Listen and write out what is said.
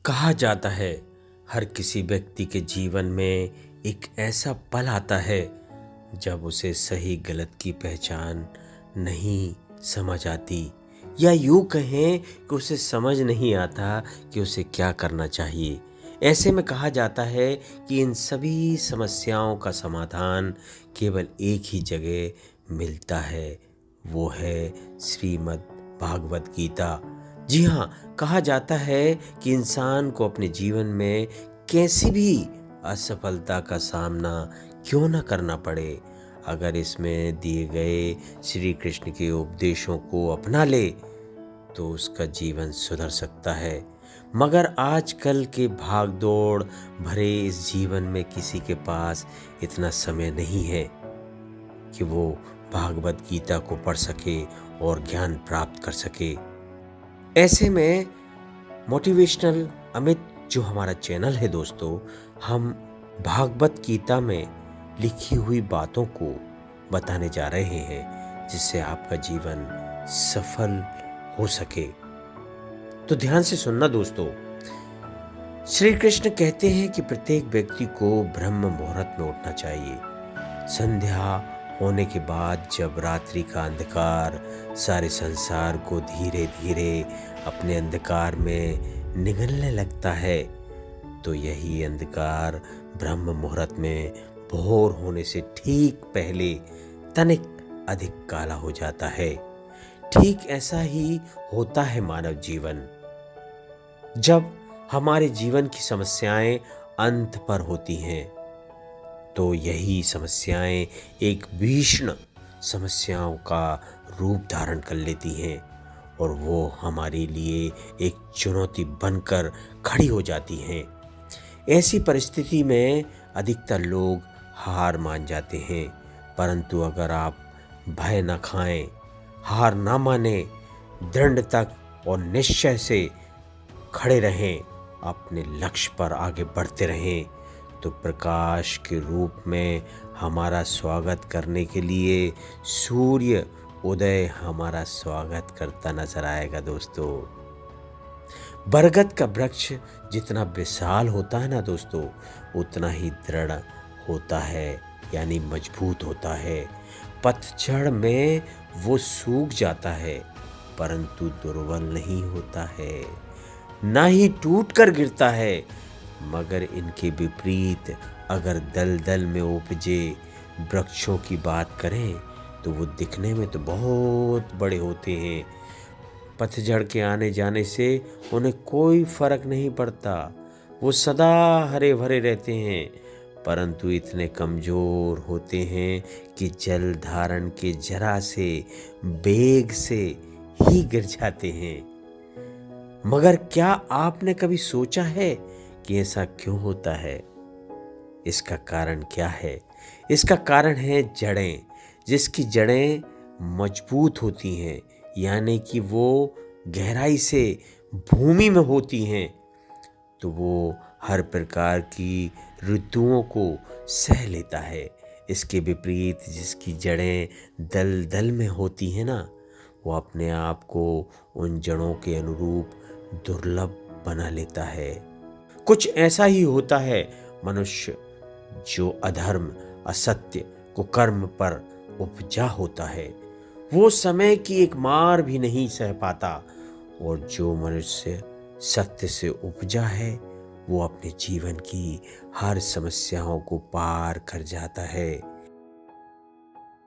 कहा जाता है हर किसी व्यक्ति के जीवन में एक ऐसा पल आता है जब उसे सही गलत की पहचान नहीं समझ आती, या यूँ कहें कि उसे समझ नहीं आता कि उसे क्या करना चाहिए। ऐसे में कहा जाता है कि इन सभी समस्याओं का समाधान केवल एक ही जगह मिलता है, वो है श्रीमद् भागवत गीता। जी हाँ, कहा जाता है कि इंसान को अपने जीवन में कैसी भी असफलता का सामना क्यों न करना पड़े, अगर इसमें दिए गए श्री कृष्ण के उपदेशों को अपना ले तो उसका जीवन सुधर सकता है। मगर आजकल के भागदौड़ भरे इस जीवन में किसी के पास इतना समय नहीं है कि वो भागवत गीता को पढ़ सके और ज्ञान प्राप्त कर सके। ऐसे में मोटिवेशनल अमित जो हमारा चैनल है दोस्तों, हम भागवत गीता में लिखी हुई बातों को बताने जा रहे हैं जिससे आपका जीवन सफल हो सके। तो ध्यान से सुनना दोस्तों। श्री कृष्ण कहते हैं कि प्रत्येक व्यक्ति को ब्रह्म मुहूर्त में उठना चाहिए। संध्या होने के बाद जब रात्रि का अंधकार सारे संसार को धीरे धीरे अपने अंधकार में निगलने लगता है, तो यही अंधकार ब्रह्म मुहूर्त में भोर होने से ठीक पहले तनिक अधिक काला हो जाता है। ठीक ऐसा ही होता है मानव जीवन। जब हमारे जीवन की समस्याएं अंत पर होती हैं तो यही समस्याएं एक भीषण समस्याओं का रूप धारण कर लेती हैं और वो हमारे लिए एक चुनौती बनकर खड़ी हो जाती हैं। ऐसी परिस्थिति में अधिकतर लोग हार मान जाते हैं, परंतु अगर आप भय न खाएं, हार ना माने, दृढ़ता और निश्चय से खड़े रहें, अपने लक्ष्य पर आगे बढ़ते रहें, तो प्रकाश के रूप में हमारा स्वागत करने के लिए सूर्य उदय हमारा स्वागत करता नजर आएगा दोस्तों। बरगद का वृक्ष जितना विशाल होता है ना दोस्तों, उतना ही दृढ़ होता है, यानी मजबूत होता है। पतझड़ में वो सूख जाता है परंतु दुर्बल नहीं होता है, ना ही टूट कर गिरता है। मगर इनके विपरीत अगर दलदल में उपजे वृक्षों की बात करें तो वो दिखने में तो बहुत बड़े होते हैं। पतझड़ के आने जाने से उन्हें कोई फर्क नहीं पड़ता, वो सदा हरे भरे रहते हैं, परंतु इतने कमजोर होते हैं कि जल धारण के जरा से बेग से ही गिर जाते हैं। मगर क्या आपने कभी सोचा है कि ऐसा क्यों होता है? इसका कारण क्या है? इसका कारण है जड़ें। जिसकी जड़ें मजबूत होती हैं, यानी कि वो गहराई से भूमि में होती हैं, तो वो हर प्रकार की ऋतुओं को सह लेता है। इसके विपरीत जिसकी जड़ें दलदल में होती हैं ना, वो अपने आप को उन जड़ों के अनुरूप दुर्लभ बना लेता है। कुछ ऐसा ही होता है मनुष्य जो अधर्म, असत्य, कुकर्म पर उपजा होता है, वो समय की एक मार भी नहीं सह पाता, और जो मनुष्य सत्य से उपजा है वो अपने जीवन की हर समस्याओं को पार कर जाता है।